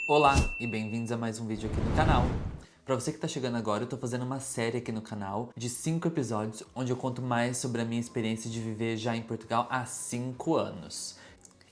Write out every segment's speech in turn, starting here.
Olá e bem-vindos a mais um vídeo aqui no canal. Pra você que tá chegando agora, eu tô fazendo uma série aqui no canal de 5 episódios onde eu conto mais sobre a minha experiência de viver já em Portugal há 5 anos.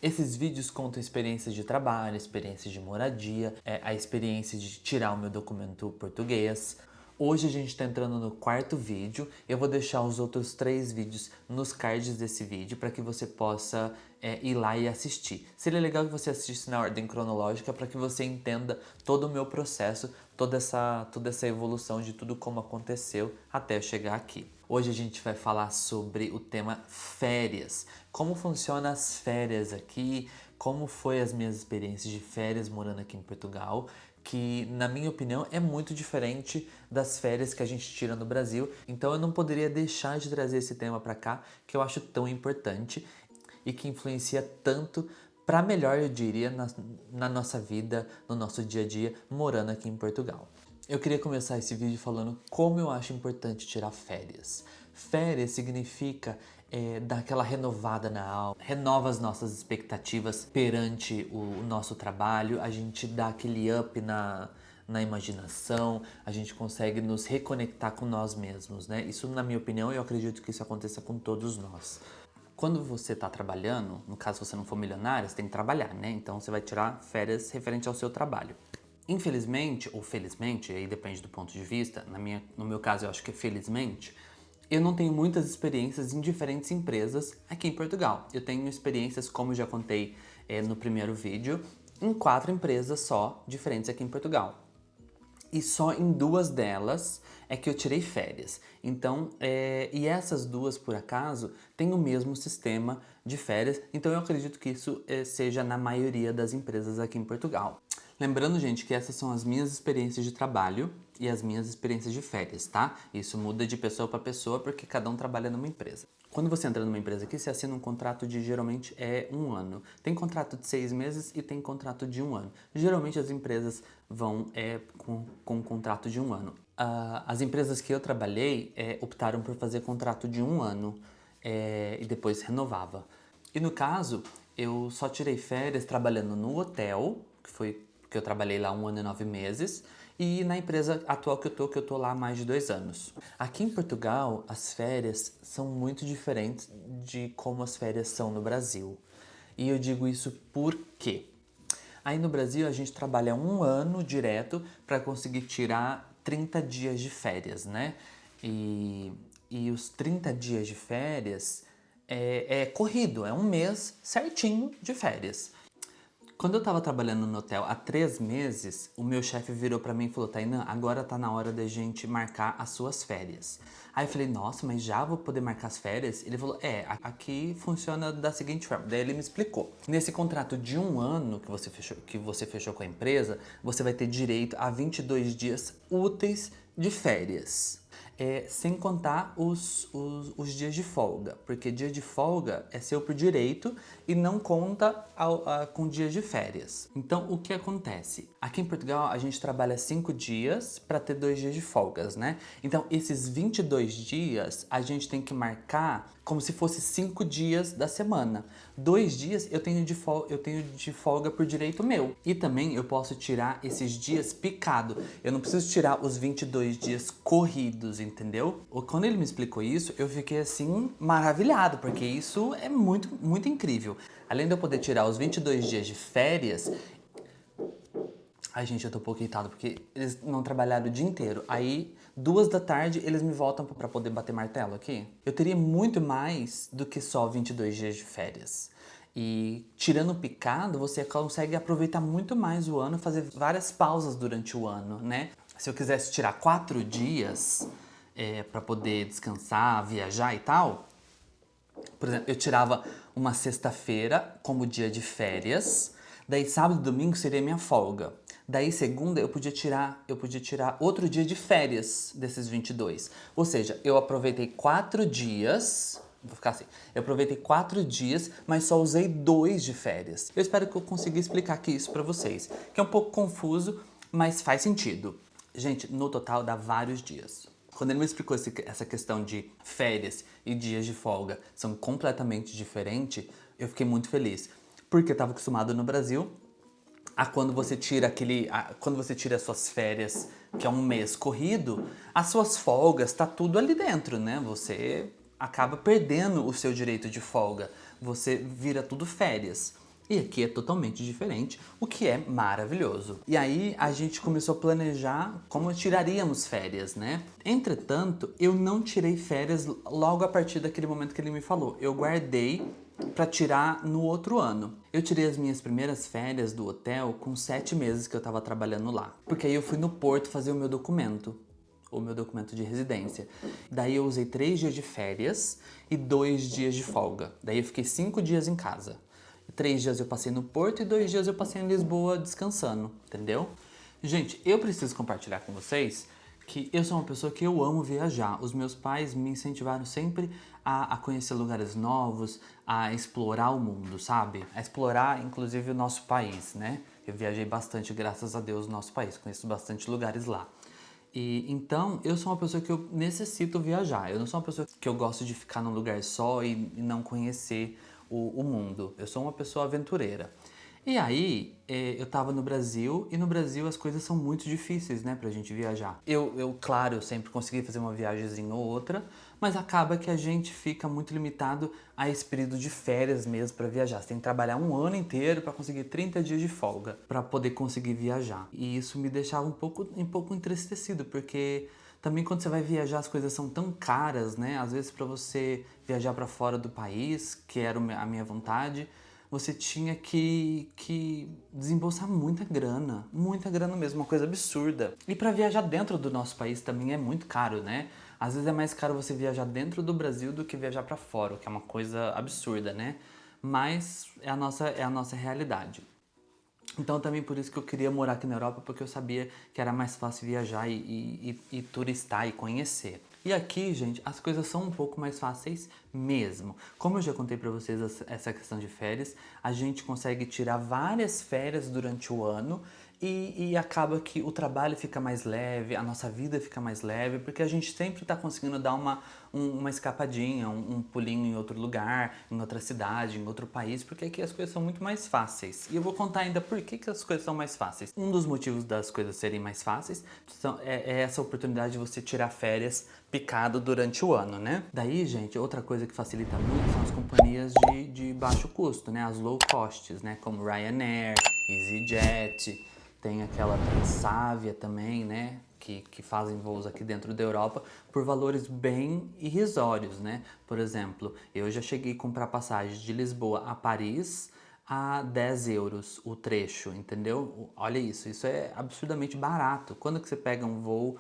Esses vídeos contam experiências de trabalho, experiências de moradia, a experiência de tirar o meu documento português. Hoje a gente está entrando no quarto vídeo. Eu vou deixar os outros 3 vídeos nos cards desse vídeo para que você possa ir lá e assistir. Seria legal que você assistisse na ordem cronológica para que você entenda todo o meu processo, toda essa evolução de tudo como aconteceu até eu chegar aqui. Hoje a gente vai falar sobre o tema férias. Como funcionam as férias aqui, como foi as minhas experiências de férias morando aqui em Portugal, que na minha opinião é muito diferente das férias que a gente tira no Brasil. Então eu não poderia deixar de trazer esse tema para cá, que eu acho tão importante e que influencia tanto para melhor, eu diria, na nossa vida, no nosso dia a dia, morando aqui em Portugal. Eu queria começar esse vídeo falando como eu acho importante tirar férias. Férias significa dar aquela renovada na alma, renova as nossas expectativas perante o nosso trabalho, a gente dá aquele up na imaginação, a gente consegue nos reconectar com nós mesmos, né? Isso, na minha opinião, eu acredito que isso aconteça com todos nós. Quando você está trabalhando, no caso você não for milionário, você tem que trabalhar, né? Então você vai tirar férias referente ao seu trabalho. Infelizmente, ou felizmente, aí depende do ponto de vista, no meu caso eu acho que é felizmente, eu não tenho muitas experiências em diferentes empresas aqui em Portugal. Eu tenho experiências, como eu já contei no primeiro vídeo, em 4 empresas só diferentes aqui em Portugal. E só em 2 delas é que eu tirei férias. Então, e essas 2, por acaso, têm o mesmo sistema de férias. Então eu acredito que isso seja na maioria das empresas aqui em Portugal. Lembrando, gente, que essas são as minhas experiências de trabalho e as minhas experiências de férias, tá? Isso muda de pessoa para pessoa porque cada um trabalha numa empresa. Quando você entra numa empresa aqui, você assina um contrato de geralmente 1 ano. Tem contrato de 6 meses e tem contrato de 1 ano. Geralmente as empresas vão com um contrato de 1 ano. As empresas que eu trabalhei optaram por fazer contrato de 1 ano e depois renovava. E no caso, eu só tirei férias trabalhando no hotel, que foi porque eu trabalhei lá 1 ano e 9 meses, e na empresa atual que eu tô lá há mais de 2 anos. Aqui em Portugal, as férias são muito diferentes de como as férias são no Brasil. E eu digo isso por quê? Aí no Brasil a gente trabalha 1 ano direto para conseguir tirar 30 dias de férias, né? E os 30 dias de férias é corrido, é 1 mês certinho de férias. Quando eu tava trabalhando no hotel há 3 meses, o meu chefe virou pra mim e falou: Tainã, agora tá na hora da gente marcar as suas férias. Aí eu falei: nossa, mas já vou poder marcar as férias? Ele falou: aqui funciona da seguinte forma. Daí ele me explicou. Nesse contrato de 1 ano que você fechou com a empresa, você vai ter direito a 22 dias úteis de férias. Sem contar os dias de folga, porque dia de folga é seu por direito e não conta com dias de férias. Então, o que acontece? Aqui em Portugal, a gente trabalha 5 dias para ter 2 dias de folgas, né? Então, esses 22 dias, a gente tem que marcar como se fosse 5 dias da semana. 2 dias eu tenho de folga por direito meu. E também eu posso tirar esses dias picado. Eu não preciso tirar os 22 dias corridos, entendeu? Quando ele me explicou isso, eu fiquei assim maravilhado, porque isso é muito, muito incrível. Além de eu poder tirar os 22 dias de férias, ai, gente, eu tô um pouco irritado porque eles não trabalharam o dia inteiro. Aí, 2 da tarde, eles me voltam pra poder bater martelo aqui. Eu teria muito mais do que só 22 dias de férias. E tirando o picado, você consegue aproveitar muito mais o ano, fazer várias pausas durante o ano, né? Se eu quisesse tirar 4 dias pra poder descansar, viajar e tal, por exemplo, eu tirava uma sexta-feira como dia de férias, daí sábado e domingo seria minha folga. Daí segunda eu podia tirar outro dia de férias desses 22. Ou seja, eu aproveitei 4 dias, vou ficar assim, eu aproveitei 4 dias, mas só usei 2 de férias. Eu espero que eu consiga explicar aqui isso pra vocês, que é um pouco confuso, mas faz sentido. Gente, no total dá vários dias. Quando ele me explicou essa questão de férias e dias de folga são completamente diferentes, eu fiquei muito feliz. Porque eu estava acostumado no Brasil a quando você tira quando você tira as suas férias, que é um mês corrido, as suas folgas, tá tudo ali dentro, né? Você acaba perdendo o seu direito de folga. Você vira tudo férias. E aqui é totalmente diferente, o que é maravilhoso. E aí a gente começou a planejar como tiraríamos férias, né? Entretanto, eu não tirei férias logo a partir daquele momento que ele me falou. Eu guardei para tirar no outro ano. Eu tirei as minhas primeiras férias do hotel com 7 meses que eu tava trabalhando lá. Porque aí eu fui no Porto fazer o meu documento de residência. Daí eu usei 3 dias de férias e 2 dias de folga. Daí eu fiquei 5 dias em casa. 3 dias eu passei no Porto e 2 dias eu passei em Lisboa descansando, entendeu? Gente, eu preciso compartilhar com vocês que eu sou uma pessoa que eu amo viajar. Os meus pais me incentivaram sempre a conhecer lugares novos, a explorar o mundo, sabe? A explorar, inclusive, o nosso país, né? Eu viajei bastante, graças a Deus, no nosso país. Conheço bastante lugares lá. E então, eu sou uma pessoa que eu necessito viajar. Eu não sou uma pessoa que eu gosto de ficar num lugar só e não conhecer o mundo. Eu sou uma pessoa aventureira. E aí, eu tava no Brasil, e no Brasil as coisas são muito difíceis, né, pra gente viajar. Claro, eu sempre consegui fazer uma viagemzinha ou outra, mas acaba que a gente fica muito limitado a esse período de férias mesmo pra viajar. Você tem que trabalhar um ano inteiro pra conseguir 30 dias de folga pra poder conseguir viajar. E isso me deixava um pouco entristecido, porque também quando você vai viajar as coisas são tão caras, né? Às vezes pra você viajar pra fora do país, que era a minha vontade, você tinha que desembolsar muita grana mesmo, uma coisa absurda. E para viajar dentro do nosso país também é muito caro, né? Às vezes é mais caro você viajar dentro do Brasil do que viajar para fora, o que é uma coisa absurda, né? Mas é a nossa realidade. Então também por isso que eu queria morar aqui na Europa, porque eu sabia que era mais fácil viajar e turistar e conhecer. E aqui, gente, as coisas são um pouco mais fáceis mesmo. Como eu já contei pra vocês essa questão de férias, a gente consegue tirar várias férias durante o ano e acaba que o trabalho fica mais leve, a nossa vida fica mais leve, porque a gente sempre tá conseguindo dar uma escapadinha, um pulinho em outro lugar, em outra cidade, em outro país, porque aqui as coisas são muito mais fáceis. E eu vou contar ainda por que as coisas são mais fáceis. Um dos motivos das coisas serem mais fáceis é essa oportunidade de você tirar férias picado durante o ano, né? Daí, gente, outra coisa que facilita muito são as companhias de baixo custo, né? As low costs, né? Como Ryanair, EasyJet, tem aquela Transavia também, né? Que fazem voos aqui dentro da Europa por valores bem irrisórios, né? Por exemplo, eu já cheguei a comprar passagem de Lisboa a Paris a 10 euros o trecho, entendeu? Olha isso é absurdamente barato. Quando que você pega um voo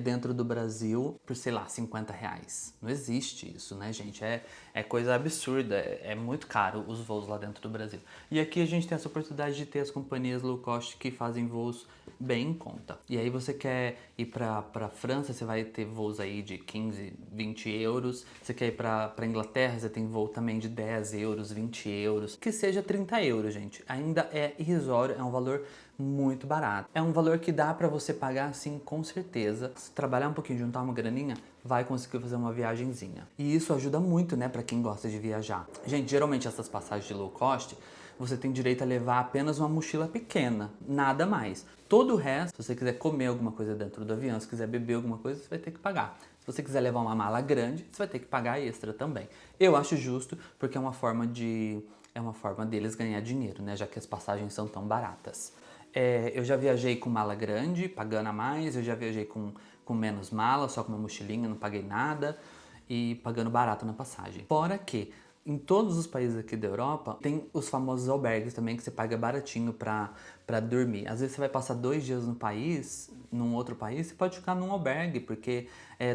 dentro do Brasil por, sei lá, 50 reais? Não existe isso, né, gente? É coisa absurda, é muito caro os voos lá dentro do Brasil. E aqui a gente tem essa oportunidade de ter as companhias low cost que fazem voos bem em conta. E aí você quer ir pra França, você vai ter voos aí de 15, 20 euros. Você quer ir pra Inglaterra, você tem voo também de 10 euros, 20 euros. Que seja 30 euros, gente. Ainda é irrisório, é um valor muito barato. É um valor que dá pra você pagar, sim, com certeza. Se trabalhar um pouquinho, juntar uma graninha, vai conseguir fazer uma viagenzinha. E isso ajuda muito, né, pra quem gosta de viajar. Gente, geralmente essas passagens de low cost, você tem direito a levar apenas uma mochila pequena, nada mais. Todo o resto, se você quiser comer alguma coisa dentro do avião, se quiser beber alguma coisa, você vai ter que pagar. Se você quiser levar uma mala grande, você vai ter que pagar extra também. Eu acho justo, porque é uma forma deles ganhar dinheiro, né, já que as passagens são tão baratas. Eu já viajei com mala grande, pagando a mais, eu já viajei com menos mala, só com uma mochilinha, não paguei nada e pagando barato na passagem. Fora que em todos os países aqui da Europa tem os famosos albergues também que você paga baratinho pra dormir. Às vezes você vai passar 2 dias no país, num outro país, você pode ficar num albergue, porque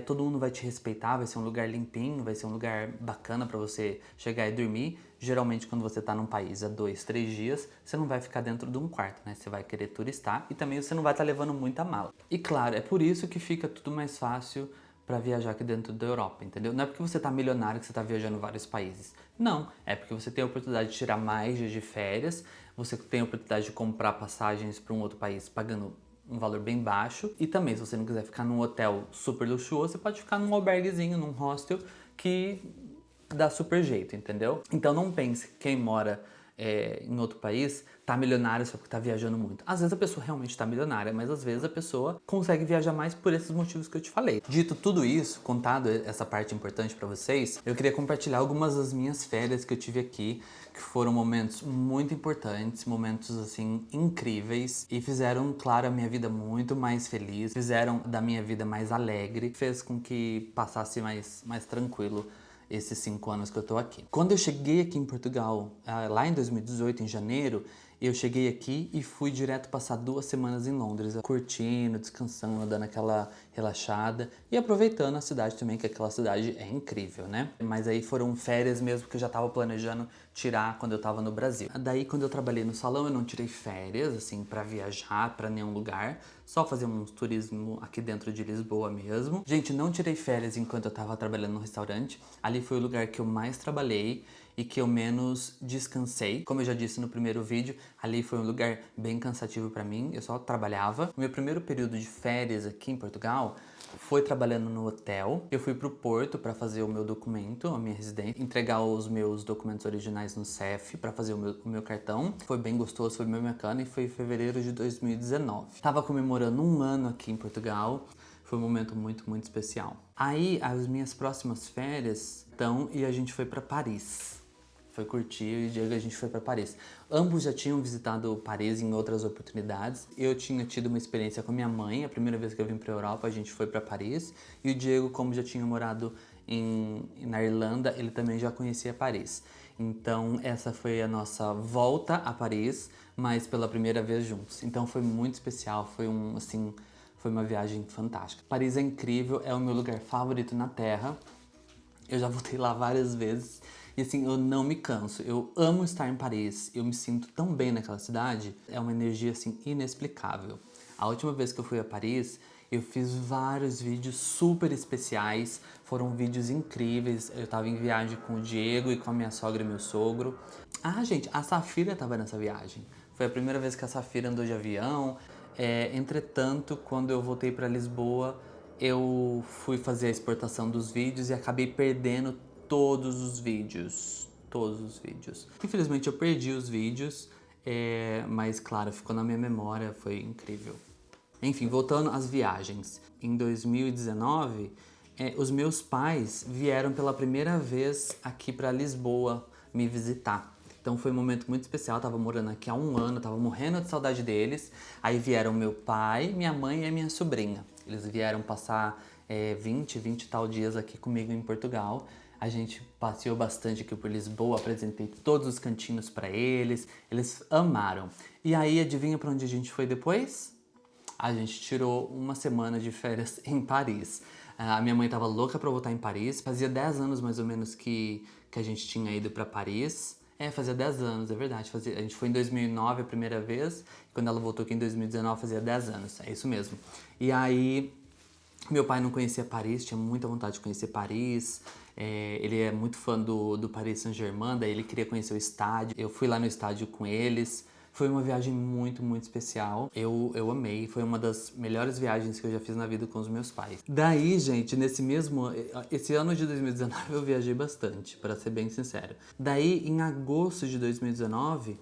todo mundo vai te respeitar, vai ser um lugar limpinho, vai ser um lugar bacana pra você chegar e dormir. Geralmente quando você tá num país há 2, 3 dias, você não vai ficar dentro de um quarto, né? Você vai querer turistar e também você não vai estar levando muita mala. E claro, é por isso que fica tudo mais fácil para viajar aqui dentro da Europa, entendeu? Não é porque você tá milionário que você tá viajando vários países. Não, é porque você tem a oportunidade de tirar mais dias de férias, você tem a oportunidade de comprar passagens para um outro país pagando um valor bem baixo. E também, se você não quiser ficar num hotel super luxuoso, você pode ficar num alberguezinho, num hostel que dá super jeito, entendeu? Então não pense que quem mora em outro país tá milionário só porque tá viajando muito. Às vezes a pessoa realmente tá milionária, mas às vezes a pessoa consegue viajar mais por esses motivos que eu te falei. Dito tudo isso, contado essa parte importante pra vocês, eu queria compartilhar algumas das minhas férias que eu tive aqui, que foram momentos muito importantes, momentos assim incríveis e fizeram, claro, a minha vida muito mais feliz, fizeram da minha vida mais alegre, fez com que passasse mais tranquilo esses 5 anos que eu tô aqui. Quando eu cheguei aqui em Portugal, lá em 2018, em janeiro, eu cheguei aqui e fui direto passar 2 semanas em Londres, curtindo, descansando, dando aquela relaxada e aproveitando a cidade também, que aquela cidade é incrível, né? Mas aí foram férias mesmo que eu já tava planejando tirar quando eu tava no Brasil. Daí, quando eu trabalhei no salão, eu não tirei férias, assim, pra viajar pra nenhum lugar, só fazer um turismo aqui dentro de Lisboa mesmo. Gente, não tirei férias enquanto eu tava trabalhando no restaurante. Ali foi o lugar que eu mais trabalhei e que eu menos descansei. Como eu já disse no primeiro vídeo, ali foi um lugar bem cansativo pra mim, eu só trabalhava. O meu primeiro período de férias aqui em Portugal foi trabalhando no hotel. Eu fui pro Porto para fazer o meu documento, a minha residência, entregar os meus documentos originais no CEF para fazer o meu cartão. Foi bem gostoso, foi bem bacana e foi em fevereiro de 2019. Tava comemorando 1 ano aqui em Portugal. Foi um momento muito especial. Aí, as minhas próximas férias, e a gente foi para Paris. Foi curtir e o Diego a gente foi para Paris. Ambos já tinham visitado Paris em outras oportunidades. Eu tinha tido uma experiência com a minha mãe, a primeira vez que eu vim para a Europa, a gente foi para Paris. E o Diego, como já tinha morado na Irlanda, ele também já conhecia Paris. Então essa foi a nossa volta a Paris, mas pela primeira vez juntos. Então foi muito especial, foi uma viagem fantástica. Paris é incrível, é o meu lugar favorito na Terra. Eu já voltei lá várias vezes e assim, eu não me canso. Eu amo estar em Paris, eu me sinto tão bem naquela cidade. É uma energia assim inexplicável. A última vez que eu fui a Paris, eu fiz vários vídeos super especiais. Foram vídeos incríveis. Eu tava em viagem com o Diego e com a minha sogra e meu sogro. Ah, gente, a Safira tava nessa viagem. Foi a primeira vez que a Safira andou de avião. Entretanto, quando eu voltei para Lisboa, eu fui fazer a exportação dos vídeos e acabei perdendo todos os vídeos. Todos os vídeos. Infelizmente eu perdi os vídeos, mas claro, ficou na minha memória, foi incrível. Enfim, voltando às viagens. Em 2019, os meus pais vieram pela primeira vez aqui para Lisboa me visitar. Então foi um momento muito especial, eu tava morando aqui há 1 ano, tava morrendo de saudade deles. Aí vieram meu pai, minha mãe e a minha sobrinha. Eles vieram passar 20 e tal dias aqui comigo em Portugal. A gente passeou bastante aqui por Lisboa, apresentei todos os cantinhos pra eles, eles amaram. E aí, adivinha pra onde a gente foi depois? A gente tirou 1 semana de férias em Paris. A minha mãe tava louca pra voltar em Paris, fazia 10 anos mais ou menos que a gente tinha ido pra Paris. Fazia 10 anos, é verdade. A gente foi em 2009 a primeira vez, e quando ela voltou aqui em 2019 fazia 10 anos, é isso mesmo. E aí, meu pai não conhecia Paris, tinha muita vontade de conhecer Paris. Ele é muito fã do Paris Saint-Germain, daí ele queria conhecer o estádio. Eu fui lá no estádio com eles. Foi uma viagem muito especial. Eu amei. Foi uma das melhores viagens que eu já fiz na vida com os meus pais. Daí, gente, esse ano de 2019 eu viajei bastante, para ser bem sincero. Daí, em agosto de 2019,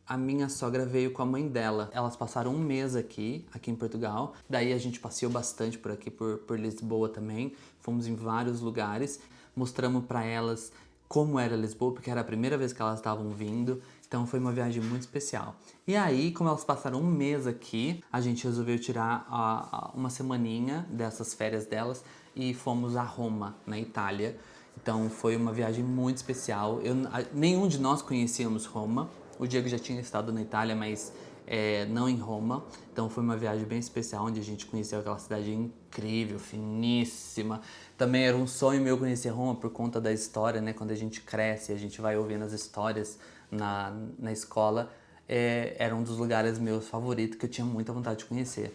a minha sogra veio com a mãe dela. Elas passaram 1 mês aqui em Portugal. Daí a gente passeou bastante por aqui, por Lisboa também. Fomos em vários lugares. Mostramos para elas como era Lisboa, porque era a primeira vez que elas estavam vindo. Então foi uma viagem muito especial. E aí, como elas passaram 1 mês aqui, a gente resolveu tirar uma semaninha dessas férias delas e fomos a Roma, na Itália. Então foi uma viagem muito especial. Nenhum de nós conhecíamos Roma. O Diego já tinha estado na Itália, mas não em Roma. Então foi uma viagem bem especial, onde a gente conheceu aquela cidade incrível, finíssima. Também era um sonho meu conhecer Roma por conta da história, né? Quando a gente cresce, a gente vai ouvindo as histórias na escola. Era um dos lugares meus favoritos que eu tinha muita vontade de conhecer.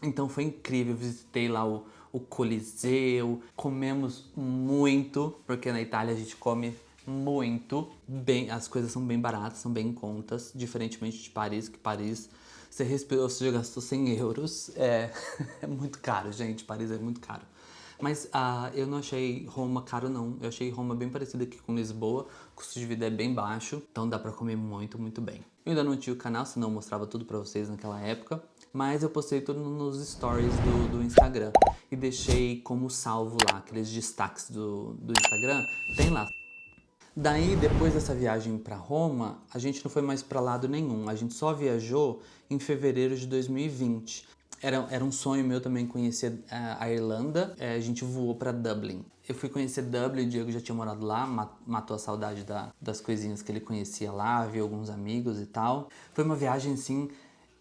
Então foi incrível, visitei lá o Coliseu, comemos muito, porque na Itália a gente come muito bem, as coisas são bem baratas, são bem em contas, diferentemente de Paris, que Paris você já gastou 100 euros, é muito caro, gente, Paris é muito caro. Mas eu não achei Roma caro, não. Eu achei Roma bem parecida aqui com Lisboa. O custo de vida é bem baixo, então dá pra comer muito, muito bem. Eu ainda não tinha o canal, senão eu mostrava tudo pra vocês naquela época. Mas eu postei tudo nos stories do Instagram. E deixei como salvo lá, aqueles destaques do Instagram. Tem lá. Daí, depois dessa viagem para Roma, a gente não foi mais para lado nenhum. A gente só viajou em fevereiro de 2020. Era um sonho meu também conhecer a Irlanda. A gente voou para Dublin. Eu fui conhecer Dublin, o Diego já tinha morado lá, matou a saudade das coisinhas que ele conhecia lá, viu alguns amigos e tal. Foi uma viagem, assim,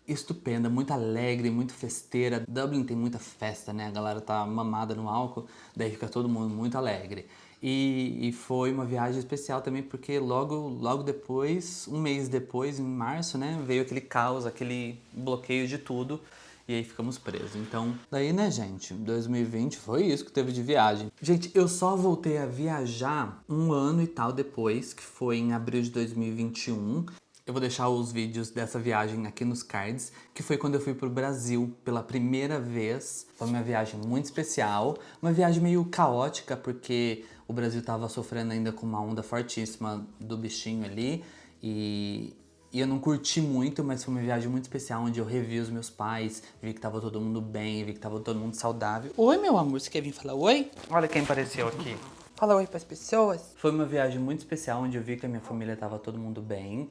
estupenda, muito alegre, muito festeira. Dublin tem muita festa, né? A galera tá mamada no álcool, daí fica todo mundo muito alegre. E foi uma viagem especial também porque logo depois, um mês depois, em março, né, veio aquele caos, aquele bloqueio de tudo. E aí ficamos presos. Então, daí, né, gente, 2020 foi isso que teve de viagem. Gente, eu só voltei a viajar um ano e tal depois, que foi em abril de 2021. Eu vou deixar os vídeos dessa viagem aqui nos cards, que foi quando eu fui pro Brasil pela primeira vez. Foi uma viagem muito especial, uma viagem meio caótica, porque o Brasil tava sofrendo ainda com uma onda fortíssima do bichinho ali, e eu não curti muito, mas foi uma viagem muito especial, onde eu revi os meus pais, vi que tava todo mundo bem, vi que tava todo mundo saudável. Oi, meu amor, você quer vir falar oi? Olha quem apareceu aqui. Fala oi pras pessoas. Foi uma viagem muito especial, onde eu vi que a minha família tava todo mundo bem.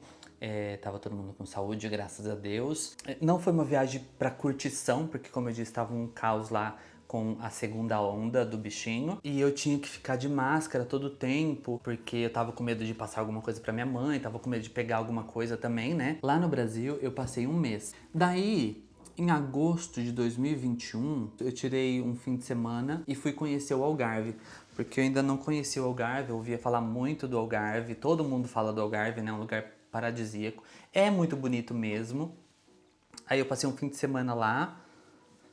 Tava todo mundo com saúde, graças a Deus. Não foi uma viagem pra curtição, porque como eu disse, tava um caos lá com a segunda onda do bichinho. E eu tinha que ficar de máscara todo o tempo, porque eu tava com medo de passar alguma coisa pra minha mãe, tava com medo de pegar alguma coisa também, né? Lá no Brasil, eu passei um mês. Daí, em agosto de 2021, eu tirei um fim de semana e fui conhecer o Algarve. Porque eu ainda não conhecia o Algarve, eu ouvia falar muito do Algarve, todo mundo fala do Algarve, né? Um lugar paradisíaco. É muito bonito mesmo. Aí eu passei um fim de semana lá,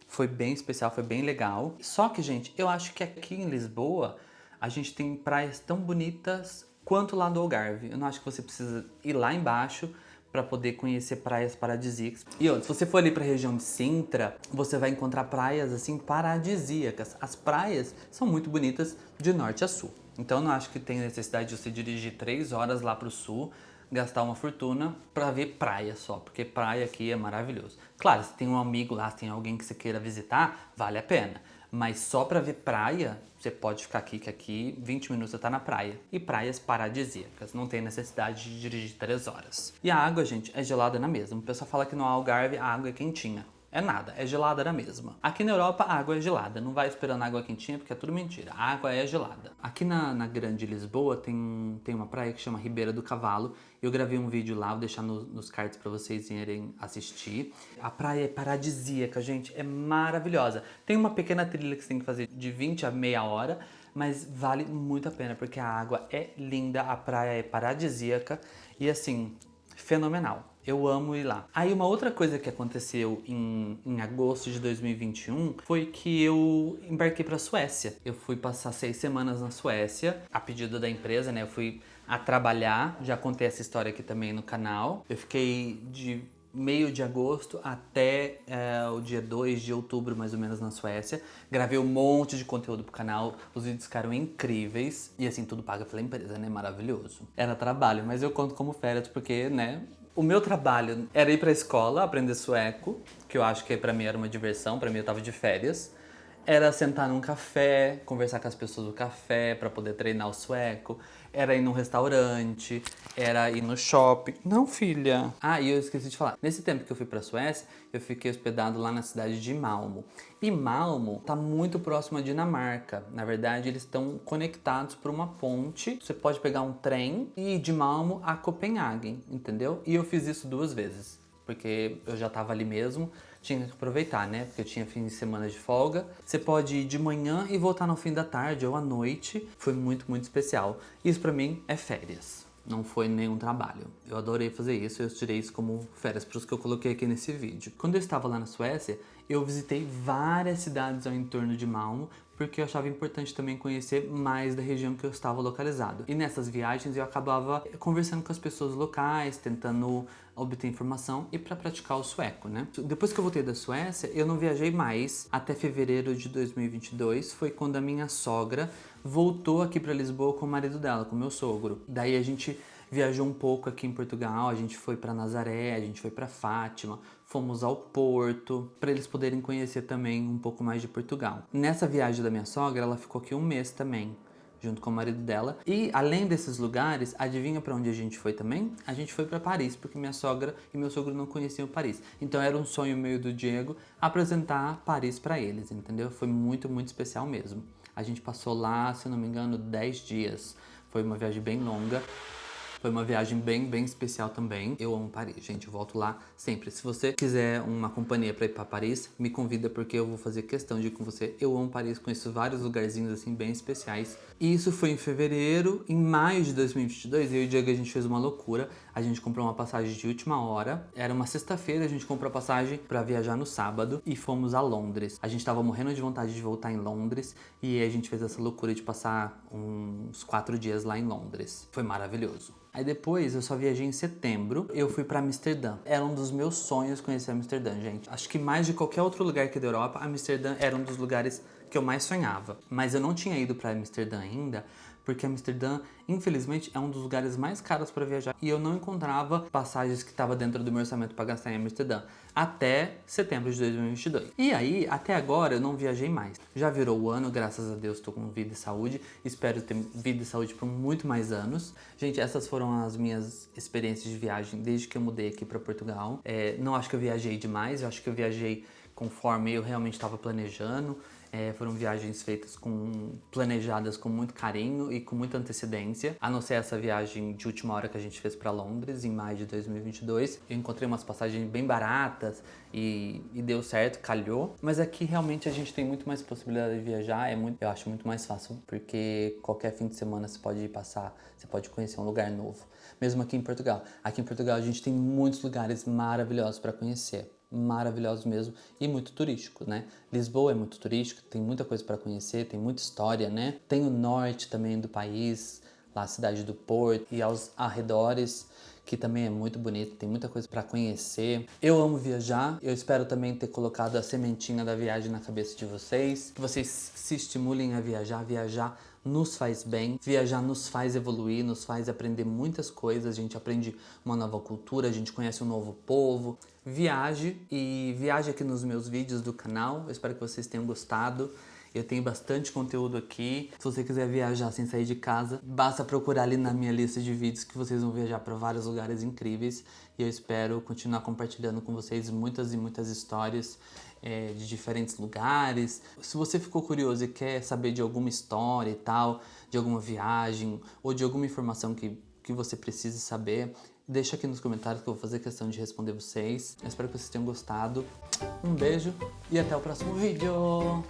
foi bem especial, foi bem legal. Só que, gente, eu acho que aqui em Lisboa a gente tem praias tão bonitas quanto lá do Algarve. Eu não acho que você precisa ir lá embaixo para poder conhecer praias paradisíacas. E outra, se você for ali para a região de Sintra, você vai encontrar praias assim paradisíacas. As praias são muito bonitas de norte a sul. Então eu não acho que tem necessidade de você dirigir 3 horas lá para o sul, gastar uma fortuna para ver praia só, porque praia aqui é maravilhoso. Claro, se tem um amigo lá, se tem alguém que você queira visitar, vale a pena. Mas só para ver praia, você pode ficar aqui, que aqui 20 minutos você tá na praia. E praias paradisíacas, não tem necessidade de dirigir 3 horas. E a água, gente, é gelada na mesma. O pessoal fala que no Algarve a água é quentinha. É nada, é gelada na mesma. Aqui na Europa a água é gelada, não vai esperando água quentinha porque é tudo mentira. A água é gelada. Aqui na Grande Lisboa tem uma praia que chama Ribeira do Cavalo. Eu gravei um vídeo lá, vou deixar nos cards pra vocês irem assistir. A praia é paradisíaca, gente, é maravilhosa. Tem uma pequena trilha que você tem que fazer de 20 a meia hora, mas vale muito a pena porque a água é linda, a praia é paradisíaca e assim, fenomenal. Eu amo ir lá. Aí uma outra coisa que aconteceu em agosto de 2021 foi que eu embarquei pra Suécia. Eu fui passar 6 semanas na Suécia, a pedido da empresa, né? Eu fui a trabalhar, já contei essa história aqui também no canal. Eu fiquei de meio de agosto até o dia 2 de outubro, mais ou menos, na Suécia. Gravei um monte de conteúdo pro canal, os vídeos ficaram incríveis. E assim, tudo pago pela empresa, né? Maravilhoso. Era trabalho, mas eu conto como férias porque, né? O meu trabalho era ir pra escola, aprender sueco, que eu acho que pra mim era uma diversão, pra mim eu tava de férias. Era sentar num café, conversar com as pessoas do café pra poder treinar o sueco. Era ir num restaurante, era ir no shopping. Não, filha. Ah, e eu esqueci de falar. Nesse tempo que eu fui pra Suécia, eu fiquei hospedado lá na cidade de Malmo. E Malmo tá muito próximo à Dinamarca. Na verdade, eles estão conectados por uma ponte. Você pode pegar um trem e ir de Malmo a Copenhagen, entendeu? E eu fiz isso 2 vezes, porque eu já tava ali mesmo. Tinha que aproveitar, né? Porque eu tinha fim de semana de folga. Você pode ir de manhã e voltar no fim da tarde ou à noite. Foi muito, muito especial. Isso pra mim é férias. Não foi nenhum trabalho. Eu adorei fazer isso. Eu tirei isso como férias para os que eu coloquei aqui nesse vídeo. Quando eu estava lá na Suécia, eu visitei várias cidades ao entorno de Malmo porque eu achava importante também conhecer mais da região que eu estava localizado. E nessas viagens eu acabava conversando com as pessoas locais, tentando obter informação e para praticar o sueco, né? Depois que eu voltei da Suécia, eu não viajei mais até fevereiro de 2022, foi quando a minha sogra voltou aqui para Lisboa com o marido dela, com o meu sogro. Daí a gente viajou um pouco aqui em Portugal, a gente foi para Nazaré, a gente foi para Fátima, fomos ao Porto, para eles poderem conhecer também um pouco mais de Portugal. Nessa viagem da minha sogra, ela ficou aqui um mês também, junto com o marido dela. E além desses lugares, adivinha para onde a gente foi também? A gente foi para Paris, porque minha sogra e meu sogro não conheciam Paris. Então era um sonho meio do Diego apresentar Paris para eles, entendeu? Foi muito, muito especial mesmo. A gente passou lá, se eu não me engano, 10 dias. Foi uma viagem bem longa. Foi uma viagem bem especial também. Eu amo Paris, gente. Eu volto lá sempre. Se você quiser uma companhia para ir para Paris, me convida porque eu vou fazer questão de ir com você. Eu amo Paris, conheço vários lugarzinhos assim bem especiais. E isso foi em fevereiro. Em maio de 2022, eu e o Diego, a gente fez uma loucura. A gente comprou uma passagem de última hora. Era uma sexta-feira, a gente comprou a passagem para viajar no sábado e fomos a Londres. A gente tava morrendo de vontade de voltar em Londres e a gente fez essa loucura de passar uns 4 dias lá em Londres. Foi maravilhoso. Aí depois eu só viajei em setembro, eu fui pra Amsterdã. Era um dos meus sonhos conhecer Amsterdã, gente. Acho que mais de qualquer outro lugar aqui da Europa, Amsterdã era um dos lugares que eu mais sonhava. Mas eu não tinha ido pra Amsterdã ainda, porque Amsterdã, infelizmente, é um dos lugares mais caros para viajar e eu não encontrava passagens que estavam dentro do meu orçamento para gastar em Amsterdã até setembro de 2022. E aí, até agora, eu não viajei mais. Já virou o ano, graças a Deus, estou com vida e saúde. Espero ter vida e saúde por muito mais anos. Gente, essas foram as minhas experiências de viagem desde que eu mudei aqui para Portugal. Não acho que eu viajei demais, eu acho que eu viajei conforme eu realmente estava planejando. Foram viagens feitas planejadas com muito carinho e com muita antecedência. A não ser essa viagem de última hora que a gente fez para Londres, em maio de 2022. Eu encontrei umas passagens bem baratas e deu certo, calhou. Mas aqui realmente a gente tem muito mais possibilidade de viajar. Eu acho muito mais fácil, porque qualquer fim de semana você pode ir passar, você pode conhecer um lugar novo. Mesmo aqui em Portugal. Aqui em Portugal a gente tem muitos lugares maravilhosos para conhecer. Maravilhosos mesmo e muito turístico, né? Lisboa é muito turístico, tem muita coisa para conhecer, tem muita história, né? Tem o norte também do país, lá a cidade do Porto e aos arredores, que também é muito bonito, tem muita coisa para conhecer. Eu amo viajar, eu espero também ter colocado a sementinha da viagem na cabeça de vocês, que vocês se estimulem a viajar nos faz bem, viajar nos faz evoluir, nos faz aprender muitas coisas, a gente aprende uma nova cultura, a gente conhece um novo povo. Viaje aqui nos meus vídeos do canal, eu espero que vocês tenham gostado. Eu tenho bastante conteúdo aqui. Se você quiser viajar sem sair de casa, basta procurar ali na minha lista de vídeos que vocês vão viajar para vários lugares incríveis. E eu espero continuar compartilhando com vocês muitas e muitas histórias de diferentes lugares. Se você ficou curioso e quer saber de alguma história e tal, de alguma viagem ou de alguma informação que você precise saber, deixa aqui nos comentários que eu vou fazer questão de responder vocês. Eu espero que vocês tenham gostado. Um beijo e até o próximo vídeo!